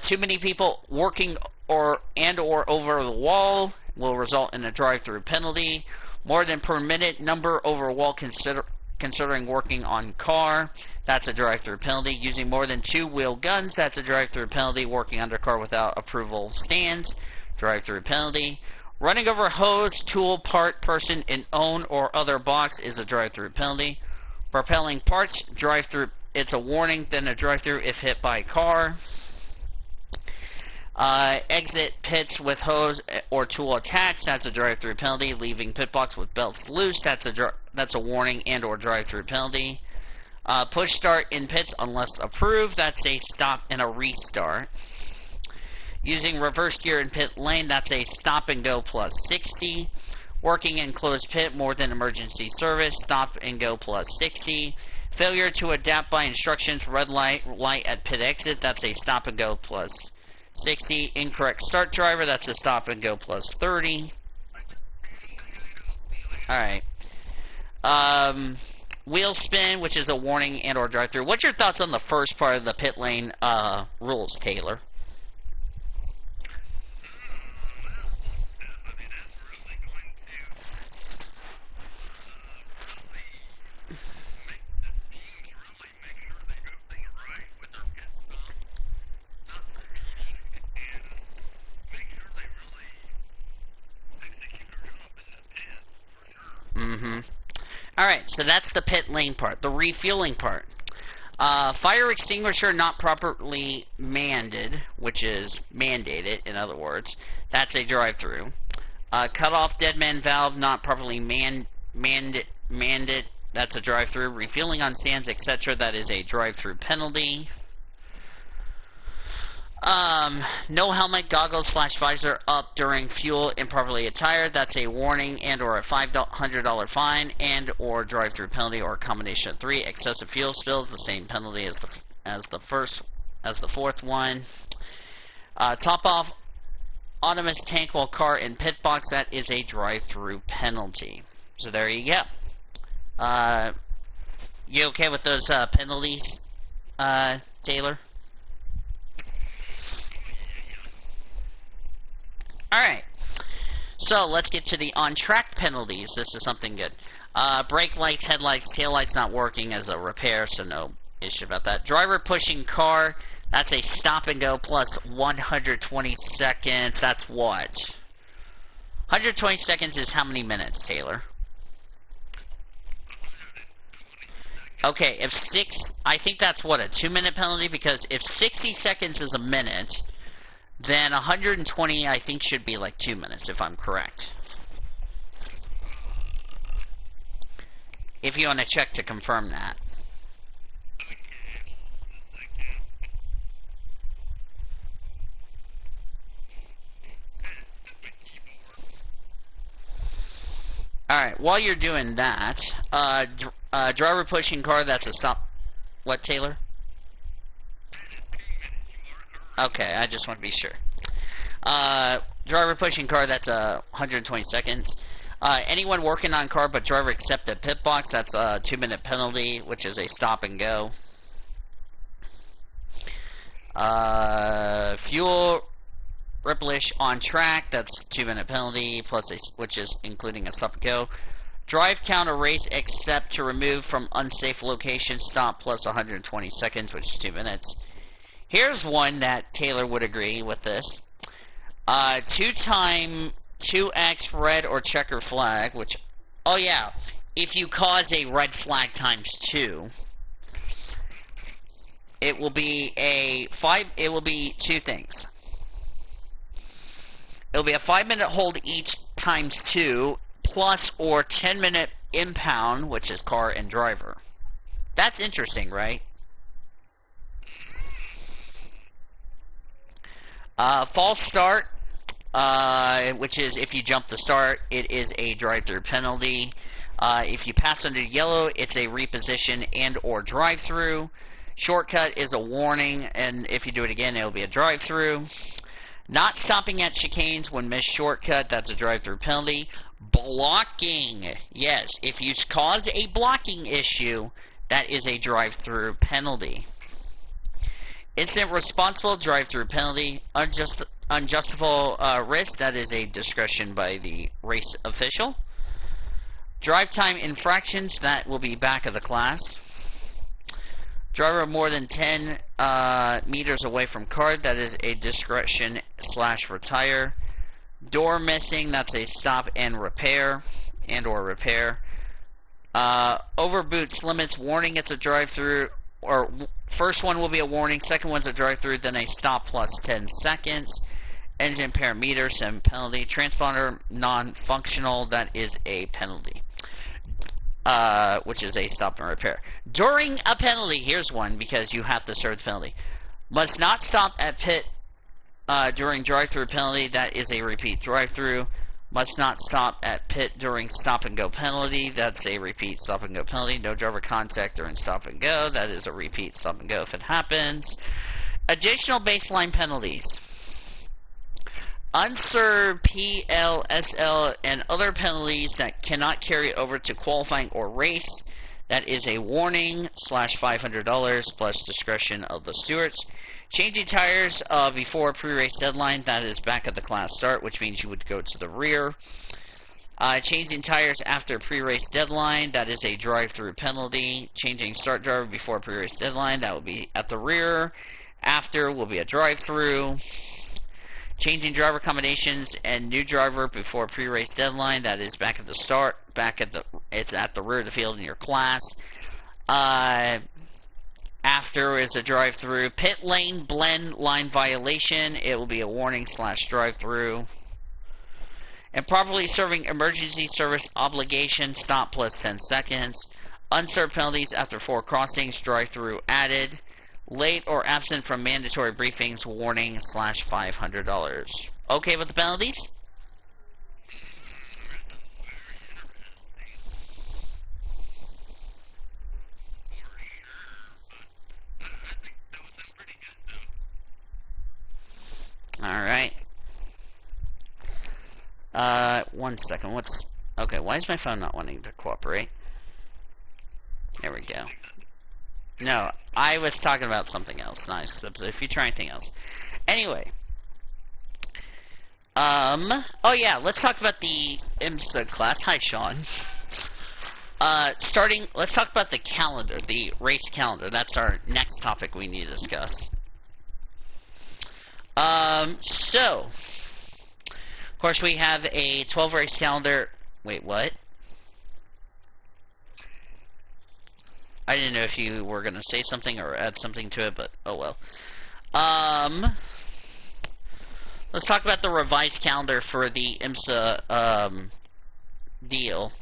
Too many people working or over the wall will result in a drive-through penalty. More than permitted number over wall considering working on car, that's a drive-through penalty. Using more than 2 wheel guns, that's a drive-through penalty. Working under car without approval stands, drive-through penalty. Running over hose, tool, part, person in own or other box is a drive-through penalty. Propelling parts, drive-through, it's a warning, then a drive-through if hit by car. Exit pits with hose or tool attached, that's a drive-through penalty. Leaving pit box with belts loose, that's a warning and or drive-through penalty. Push start in pits unless approved, that's a stop and a restart. Using reverse gear in pit lane, that's a stop and go plus 60. Working in closed pit more than emergency service, stop and go plus 60. Failure to adapt by instructions, red light at pit exit, that's a stop and go plus 60. Incorrect start driver, that's a stop and go plus 30. Alright. Wheel spin, which is a warning and or drive-through. What's your thoughts on the first part of the pit lane rules, Taylor? Alright, so that's the pit lane part. The refueling part. Fire extinguisher not properly mandated, which is mandated, in other words. That's a drive-through. Cut off dead man valve not properly mandated. That's a drive-through. Refueling on stands, etc. That is a drive-through penalty. No helmet, goggles / visor up during fuel, improperly attired. That's a warning and or a $500 fine and or drive-through penalty or a combination of 3. Excessive fuel spill, the same penalty as the fourth one. Top off autonomous tank while car in pit box. That is a drive-through penalty. So there you go. You okay with those penalties, Taylor? Alright, so let's get to the on-track penalties. This is something good. Brake lights, headlights, taillights not working as a repair, so no issue about that. Driver pushing car, that's a stop and go plus 120 seconds. That's what? 120 seconds is how many minutes, Taylor? Okay, I think that's what, a 2-minute penalty? Because if 60 seconds is a minute, then 120, I think, should be like 2 minutes, if I'm correct. If you want to check to confirm that. Alright, while you're doing that, driver pushing car, that's a stop. What, Taylor? Okay, I just want to be sure. Driver pushing car, that's 120 seconds. Anyone working on car but driver accepted pit box, that's a 2-minute penalty, which is a stop and go. Fuel ripplish on track, that's 2-minute penalty, plus which is including a stop and go. Drive counter race except to remove from unsafe location. Stop plus 120 seconds, which is 2 minutes. Here's one that Taylor would agree with this. 2-time 2x red or checker flag, which, oh yeah, if you cause a red flag times 2, it will be it will be 2 things. It will be a 5-minute hold each times 2, plus or 10-minute impound, which is car and driver. That's interesting, right? False start, which is if you jump the start, it is a drive-through penalty. If you pass under yellow, it's a reposition and or drive-through. Shortcut is a warning, and if you do it again, it will be a drive-through. Not stopping at chicanes when missed shortcut, that's a drive-through penalty. Blocking, yes, if you cause a blocking issue, that is a drive-through penalty. Instant responsible, drive-through penalty. Unjustifiable risk, that is a discretion by the race official. Drive time infractions, that will be back of the class. Driver more than 10 meters away from car, that is a discretion / retire. Door missing, that's a stop and repair, or repair. Over boots limits, warning, it's a drive-through, or first one will be a warning, second one's a drive-through, then a stop plus 10 seconds. Engine parameter, 7 penalty. Transponder non-functional, that is a penalty. Which is a stop and repair. During a penalty, here's one because you have to serve the penalty. Must not stop at pit during drive-through penalty, that is a repeat drive-through. Must not stop at pit during stop and go penalty, that's a repeat stop and go penalty. No driver contact during stop and go, that is a repeat stop and go if it happens. Additional baseline penalties. Unserved PLSL and other penalties that cannot carry over to qualifying or race, that is a warning / $500 plus discretion of the stewards. Changing tires before pre-race deadline, that is back at the class start, which means you would go to the rear. Changing tires after pre-race deadline, that is a drive-through penalty. Changing start driver before pre-race deadline, that will be at the rear. After will be a drive-through. Changing driver combinations and new driver before pre-race deadline, that is back at the start, it's at the rear of the field in your class. After is a drive-through. Pit lane blend line violation, it will be a warning / drive-through. Improperly serving emergency service obligation, stop plus 10 seconds. Unserved penalties after 4 crossings, drive-through added. Late or absent from mandatory briefings, warning / $500. Okay with the penalties? Alright. 1 second. Okay, why is my phone not wanting to cooperate? There we go. No, I was talking about something else. Nice, if you try anything else. Anyway. Oh yeah, let's talk about the IMSA class. Hi, Sean. Let's talk about the calendar, the race calendar. That's our next topic we need to discuss. So, of course, we have a 12 race calendar. Wait, what? I didn't know if you were going to say something or add something to it, but oh well. Let's talk about the revised calendar for the IMSA deal.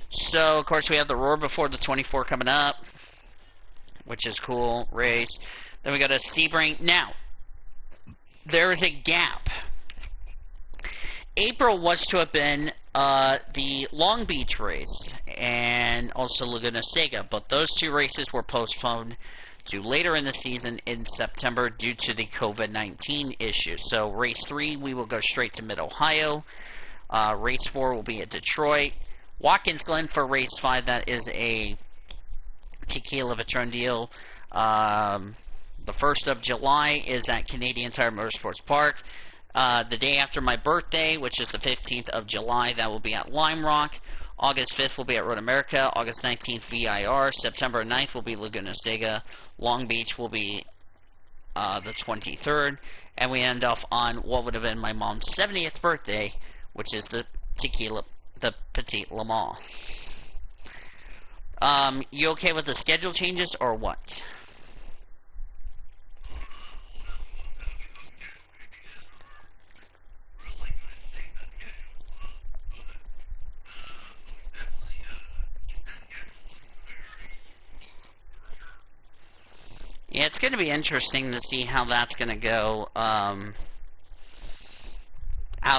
So, of course, we have the Roar Before the 24 coming up, which is cool, race. Then we got a Sebring. Now, there is a gap. April was to have been the Long Beach race and also Laguna Seca, but those 2 races were postponed to later in the season in September due to the COVID-19 issue. So race 3, we will go straight to Mid-Ohio. Race 4 will be at Detroit. Watkins Glen for race 5, that is a Tequila Patron deal. The 1st of July is at Canadian Tire Motorsports Park. The day after my birthday, which is the 15th of July, that will be at Lime Rock. August 5th will be at Road America. August 19th, VIR. September 9th will be Laguna Seca. Long Beach will be the 23rd. And we end off on what would have been my mom's 70th birthday, which is the Petit Le Mans. You okay with the schedule changes or what? Yeah, it's going to be interesting to see how that's going to go, how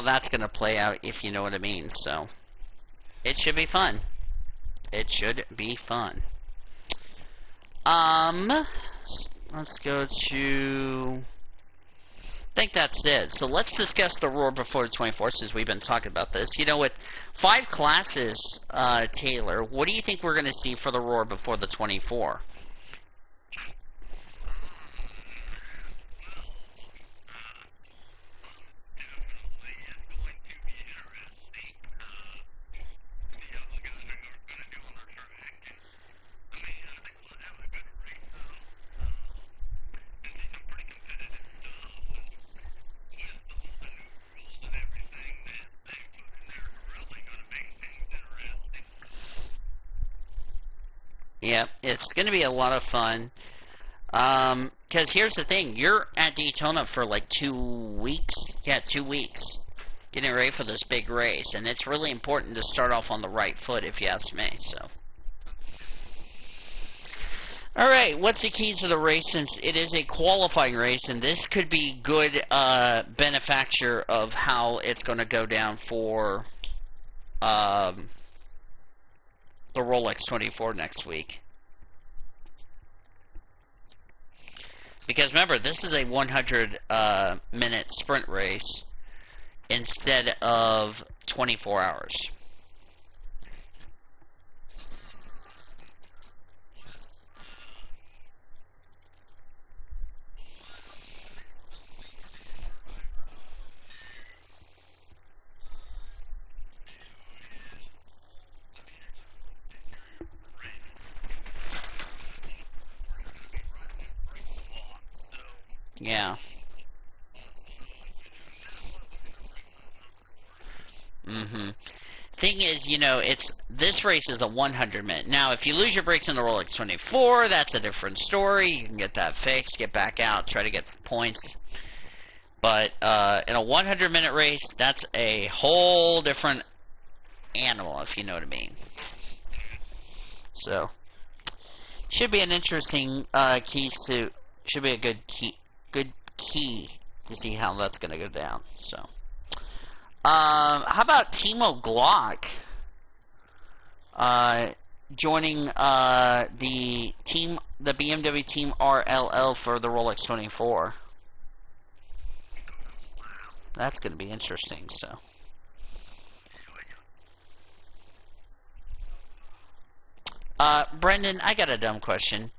that's going to play out, if you know what I mean. So, it should be fun. It should be fun. Let's go to... I think that's it. So let's discuss the Roar before the 24th, since we've been talking about this. You know, with 5 classes, Taylor, what do you think we're going to see for the Roar before the 24? Yep, it's going to be a lot of fun. Because here's the thing, you're at Daytona for like 2 weeks. Yeah, 2 weeks. Getting ready for this big race. And it's really important to start off on the right foot, if you ask me. So, alright, what's the keys to the race? Since it is a qualifying race, and this could be good benefactor of how it's going to go down for the Rolex 24 next week. Because remember, this is a 100-minute sprint race instead of 24 hours. Yeah. Thing is, you know, this race is a 100-minute. Now, if you lose your brakes in the Rolex 24, that's a different story. You can get that fixed, get back out, try to get points. But in a 100-minute race, that's a whole different animal, if you know what I mean. So, should be an interesting should be a good key to see how that's going to go down. So, how about Timo Glock joining the BMW Team RLL for the Rolex 24? That's going to be interesting. So, Brendan, I got a dumb question.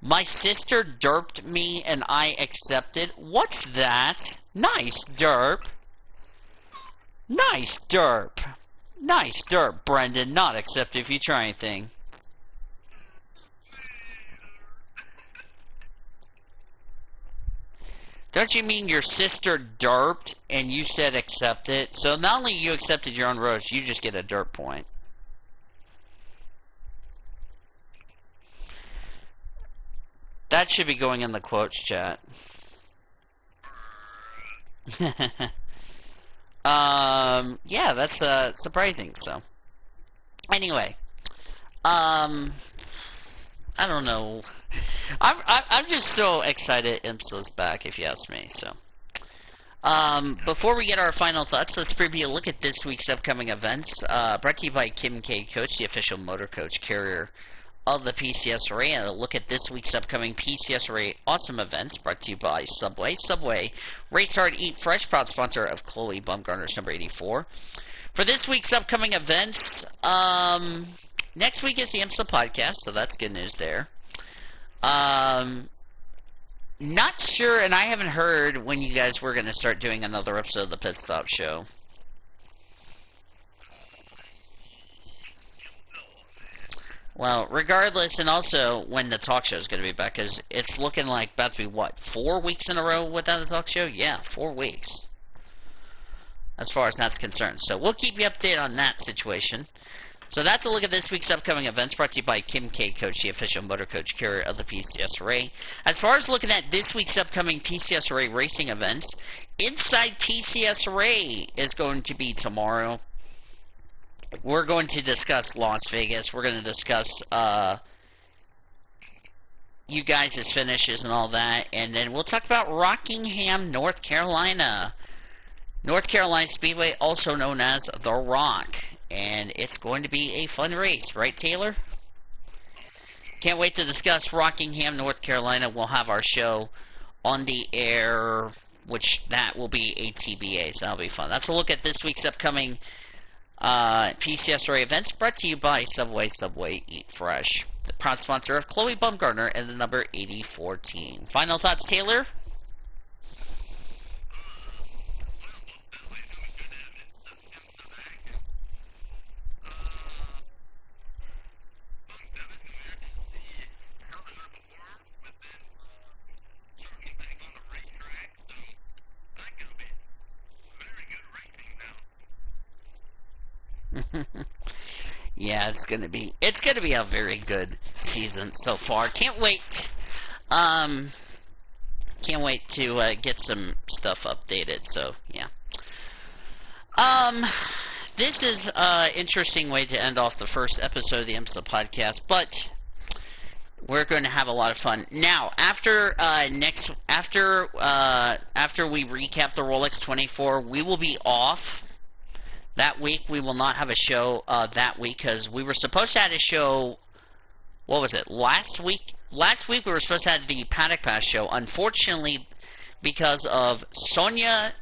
My sister derped me and I accepted. What's that? Nice derp. Nice derp. Nice derp, Brendan. Not accept if you try anything. Don't you mean your sister derped and you said accept it? So not only you accepted your own roast, you just get a derp point. That should be going in the quotes chat. Yeah, that's surprising. So, anyway, I don't know. I'm just so excited IMSA's back, if you ask me. So, before we get our final thoughts, let's preview a look at this week's upcoming events. Brought to you by Kim K Coach, the official motor coach carrier of the PCS Array, and a look at this week's upcoming PCS Array awesome events, brought to you by Subway. Subway, race hard, eat fresh, proud sponsor of Chloe Bumgarner's number 84. For this week's upcoming events, next week is the IMSA Podcast, so that's good news there. Not sure, and I haven't heard when you guys were going to start doing another episode of the Pit Stop Show. Well, regardless, and also when the talk show is going to be back, because it's looking like about to be, what, 4 weeks in a row without a talk show? Yeah, 4 weeks, as far as that's concerned. So we'll keep you updated on that situation. So that's a look at this week's upcoming events, brought to you by Kim K Coach, the official motor coach carrier of the PCSRA. As far as looking at this week's upcoming PCSRA racing events, Inside PCSRA is going to be tomorrow. We're going to discuss Las Vegas. We're going to discuss you guys' finishes and all that. And then we'll talk about Rockingham, North Carolina. North Carolina Speedway, also known as The Rock. And it's going to be a fun race, right, Taylor? Can't wait to discuss Rockingham, North Carolina. We'll have our show on the air, which that will be a TBA, so that'll be fun. That's a look at this week's upcoming PCSRA events, brought to you by Subway Eat Fresh, the proud sponsor of Chloe Bumgarner and the number 84 team. Final thoughts, Taylor? Yeah, it's gonna be a very good season so far. Can't wait. Can't wait to get some stuff updated. So yeah. This is an interesting way to end off the first episode of the IMSA podcast, but we're going to have a lot of fun. Now, after we recap the Rolex 24, we will be off. That week, we will not have a show that week, because we were supposed to have a show, what was it, last week? Last week, we were supposed to have the Paddock Pass show. Unfortunately, because of Sonia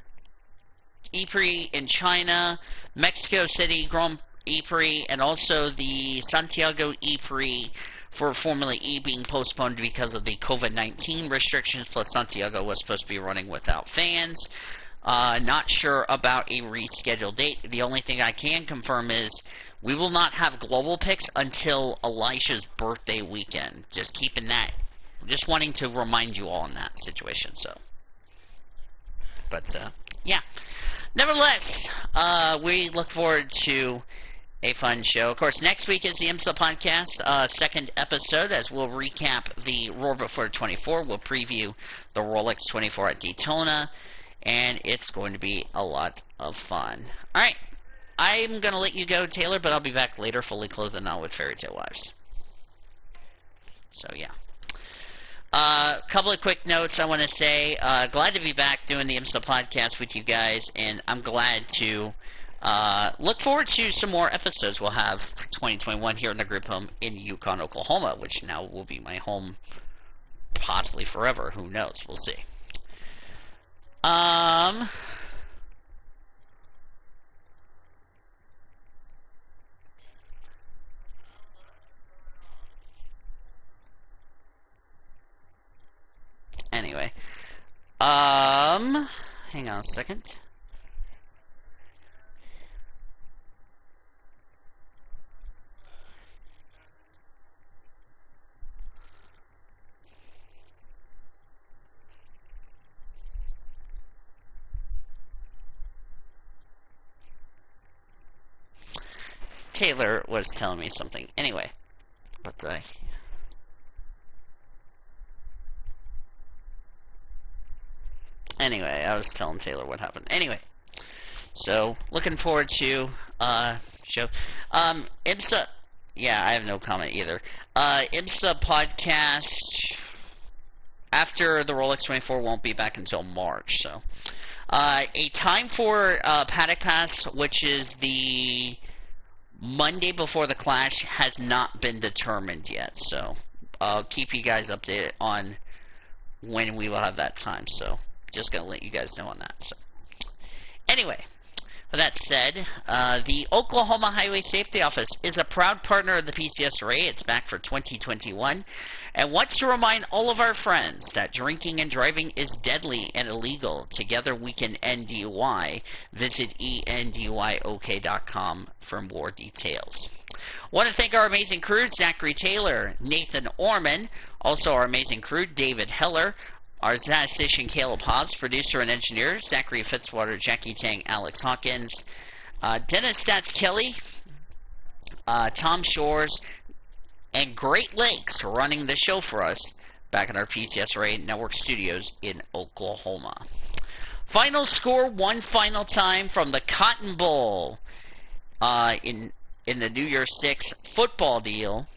E-Prix in China, Mexico City Grand E-Prix, and also the Santiago E-Prix for Formula E being postponed because of the COVID-19 restrictions, plus Santiago was supposed to be running without fans. Not sure about a rescheduled date. The only thing I can confirm is we will not have global picks until Elisha's birthday weekend. Just keeping that, just wanting to remind you all in that situation. So, but yeah. Nevertheless, we look forward to a fun show. Of course, next week is the IMSA Podcast, second episode, as we'll recap the Roar Before 24. We'll preview the Rolex 24 at Daytona. And it's going to be a lot of fun. Alright, I'm going to let you go, Taylor, but I'll be back later, fully clothed and all with Fairy Tale Wives. So, yeah. Couple of quick notes I want to say. Glad to be back doing the IMSA podcast with you guys, and I'm glad to look forward to some more episodes we'll have for 2021 here in the group home in Yukon, Oklahoma, which now will be my home possibly forever. Who knows? We'll see. Anyway, hang on a second. Taylor was telling me something. Anyway, but anyway, I was telling Taylor what happened. Anyway, so looking forward to show. IMSA. Yeah, I have no comment either. IMSA podcast after the Rolex 24 won't be back until March. So a time for Paddock Pass, which is the Monday before the Clash, has not been determined yet, so I'll keep you guys updated on when we will have that time, so just going to let you guys know on that. So anyway, That said, the Oklahoma Highway Safety Office is a proud partner of the PCSRA. It's back for 2021 and wants to remind all of our friends that drinking and driving is deadly and illegal. Together we can end DUI. Visit enduyok.com for more details. Want to thank our amazing crew, Zachary Taylor, Nathan Orman, also our amazing crew, David Heller, our statistician, Caleb Hobbs, producer and engineer, Zachary Fitzwater, Jackie Tang, Alex Hawkins, Dennis Stats Kelly, Tom Shores, and Great Lakes running the show for us back at our PCSRA Network studios in Oklahoma. Final score, one final time from the Cotton Bowl in the New Year's Six football deal.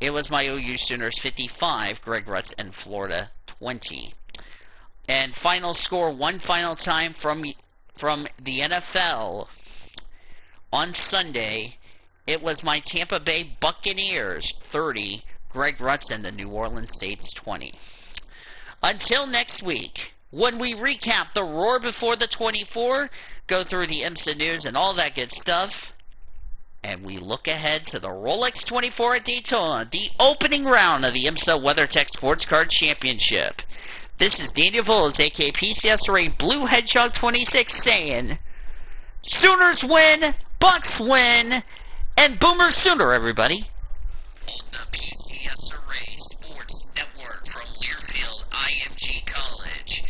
It was my OU Sooners 55, Greg Rutz and Florida 20. And final score, one final time from the NFL on Sunday, it was my Tampa Bay Buccaneers 30, Greg Rutz and the New Orleans Saints 20. Until next week, when we recap the Roar Before the 24, go through the IMSA news and all that good stuff, and we look ahead to the Rolex 24 at Daytona, the opening round of the IMSA WeatherTech Sports Card Championship. This is Daniel Voles, aka PCSRA Blue Hedgehog 26, saying, Sooners win, Bucks win, and Boomer Sooner, everybody. On the PCSRA Sports Network from Learfield IMG College,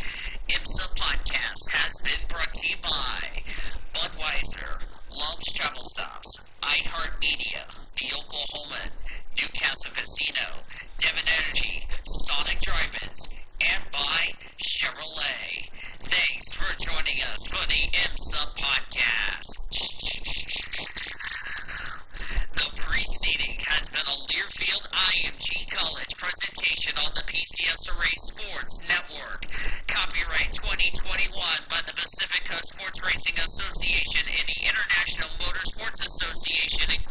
IMSA Podcast has been brought to you by Budweiser, Love's Travel Stops, iHeartMedia, The Oklahoman, Newcastle Casino, Devon Energy, Sonic Drive-Ins, and by Chevrolet. Thanks for joining us for the IMSA Podcast. The preceding has been a Learfield IMG College presentation on the PCSRA Sports Network. Copyright 2021 by the Pacific Coast Sports Racing Association and the International Motorsports Association, Incorporated.